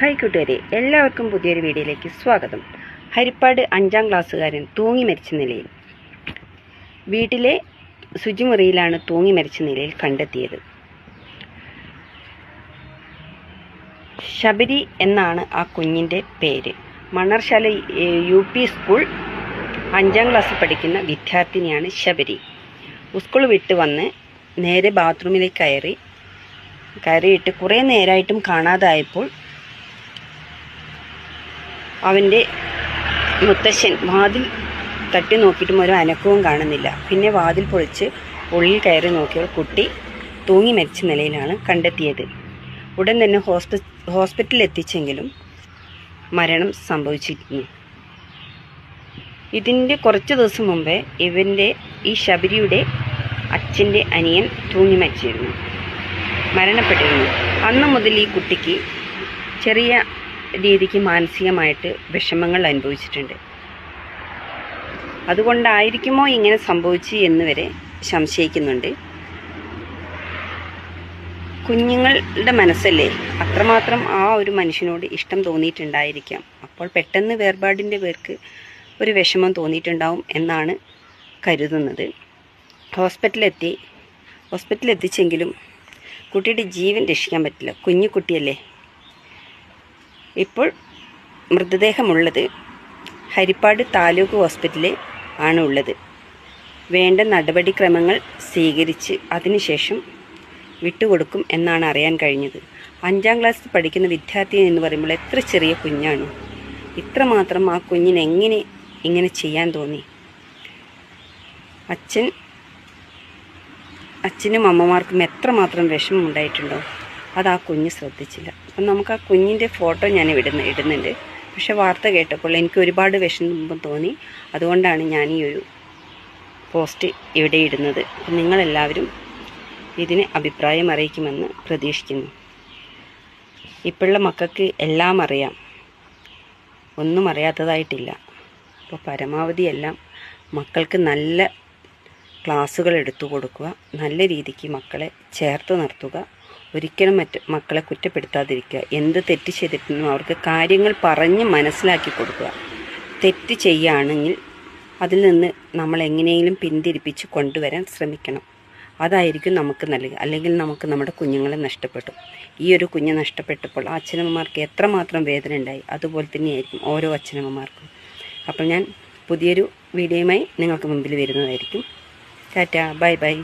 Hi കൂട്ടുകാരെ, എല്ലാവർക്കും പുതിയൊരു വീഡിയോയിലേക്ക് സ്വാഗതം. ഹരിപ്പാട് 5ാം ക്ലാസ്സുകാരൻ തൂങ്ങി മരിച്ച നിലയിൽ. വീട്ടിലെ ശുചിമുറിയിലാണ് തൂങ്ങി മരിച്ച നിലയിൽ കണ്ടെത്തിയത്. ശബരി എന്നാണ് ആ കുഞ്ഞിൻ്റെ പേര്. മണ്ണർശാല UP സ്കൂൾ 5ാം ക്ലാസ്സിൽ പഠിക്കുന്ന വിദ്യാർത്ഥിനിയാണ് ശബരി. സ്കൂൾ വിട്ട് വന്ന് നേരെ ബാത്റൂമിലേക്ക് കയറിയിട്ട് കുറേ നേരമായിട്ടും കാണാതായപ്പോൾ അവൻ്റെ മുത്തശ്ശൻ വാതിൽ തട്ടി നോക്കിയിട്ടും ഒരു അനക്കവും കാണുന്നില്ല. പിന്നെ വാതിൽ പൊളിച്ച് ഉള്ളിൽ കയറി നോക്കിയപ്പോൾ കുട്ടി തൂങ്ങി മരിച്ച നിലയിലാണ് കണ്ടെത്തിയത്. ഉടൻ തന്നെ ഹോസ്പിറ്റലിൽ എത്തിച്ചെങ്കിലും മരണം സംഭവിച്ചിരുന്നു. ഇതിൻ്റെ കുറച്ച് ദിവസം മുമ്പേ ഈ ശബരിയുടെ അച്ഛൻ്റെ അനിയൻ തൂങ്ങി മരണപ്പെട്ടിരുന്നു. അന്ന് മുതൽ ഈ കുട്ടിക്ക് ചെറിയ രീതിക്ക് മാനസികമായിട്ട് വിഷമങ്ങൾ അനുഭവിച്ചിട്ടുണ്ട്. അതുകൊണ്ടായിരിക്കുമോ ഇങ്ങനെ സംഭവിച്ചു എന്ന് വരെ സംശയിക്കുന്നുണ്ട്. കുഞ്ഞുങ്ങളുടെ മനസ്സല്ലേ, അത്രമാത്രം ആ ഒരു മനുഷ്യനോട് ഇഷ്ടം തോന്നിയിട്ടുണ്ടായിരിക്കാം. അപ്പോൾ പെട്ടെന്ന് വേർപാടിൻ്റെ പേർക്ക് ഒരു വിഷമം തോന്നിയിട്ടുണ്ടാവും എന്നാണ് കരുതുന്നത്. ഹോസ്പിറ്റലിൽ എത്തിച്ചെങ്കിലും കുട്ടിയുടെ ജീവൻ രക്ഷിക്കാൻ പറ്റില്ല. കുഞ്ഞു കുട്ടിയല്ലേ. ഇപ്പോൾ മൃതദേഹമുള്ളത് ഹരിപ്പാട് താലൂക്ക് ഹോസ്പിറ്റലിൽ ആണ് ഉള്ളത്. വേണ്ട നടപടിക്രമങ്ങൾ സ്വീകരിച്ച് അതിനുശേഷം വിട്ടുകൊടുക്കും എന്നാണ് അറിയാൻ കഴിഞ്ഞത്. 5ാം ക്ലാസ്സിൽ പഠിക്കുന്ന വിദ്യാർത്ഥി എന്ന് പറയുമ്പോൾ എത്ര ചെറിയ കുഞ്ഞാണ്. ഇത്രമാത്രം ആ കുഞ്ഞിന് എങ്ങനെ ഇങ്ങനെ ചെയ്യാൻ തോന്നി? അച്ഛനും അമ്മമാർക്കും എത്രമാത്രം വിഷമം ഉണ്ടായിട്ടുണ്ടോ, അത് ആ കുഞ്ഞ് ശ്രദ്ധിച്ചില്ല. അപ്പം നമുക്ക് ആ കുഞ്ഞിൻ്റെ ഫോട്ടോ ഞാൻ ഇടുന്നുണ്ട്. പക്ഷെ വാർത്ത കേട്ടപ്പോൾ എനിക്ക് ഒരുപാട് വിഷമം തോന്നി. അതുകൊണ്ടാണ് ഞാൻ ഈ ഒരു പോസ്റ്റ് ഇവിടെ ഇടുന്നത്. അപ്പം നിങ്ങളെല്ലാവരും ഇതിന് അഭിപ്രായം അറിയിക്കുമെന്ന് പ്രതീക്ഷിക്കുന്നു. ഇപ്പോഴുള്ള മക്കൾക്ക് എല്ലാം അറിയാം, ഒന്നും അറിയാത്തതായിട്ടില്ല. അപ്പോൾ പരമാവധി എല്ലാം മക്കൾക്ക് നല്ല ക്ലാസ്സുകൾ എടുത്തു കൊടുക്കുക, നല്ല രീതിക്ക് മക്കളെ ചേർത്ത് നിർത്തുക. ഒരിക്കലും മക്കളെ കുറ്റപ്പെടുത്താതിരിക്കുക. എന്ത് തെറ്റ് ചെയ്തിട്ടുണ്ടെന്നും അവർക്ക് കാര്യങ്ങൾ പറഞ്ഞ് മനസ്സിലാക്കി കൊടുക്കുക. തെറ്റ് ചെയ്യുകയാണെങ്കിൽ അതിൽ നിന്ന് നമ്മൾ എങ്ങനെയെങ്കിലും പിന്തിരിപ്പിച്ച് കൊണ്ടുവരാൻ ശ്രമിക്കണം. അതായിരിക്കും നമുക്ക് നല്ലത്. അല്ലെങ്കിൽ നമുക്ക് നമ്മുടെ കുഞ്ഞുങ്ങളെ നഷ്ടപ്പെട്ടു. ഈ ഒരു കുഞ്ഞ് നഷ്ടപ്പെട്ടപ്പോൾ ആ അച്ഛനമ്മമാർക്ക് എത്രമാത്രം വേദന ഉണ്ടായി, അതുപോലെ തന്നെയായിരിക്കും ഓരോ അച്ഛനമ്മമാർക്കും. അപ്പോൾ ഞാൻ പുതിയൊരു വീഡിയോയുമായി നിങ്ങൾക്ക് മുമ്പിൽ വരുന്നതായിരിക്കും. Tata, bye bye.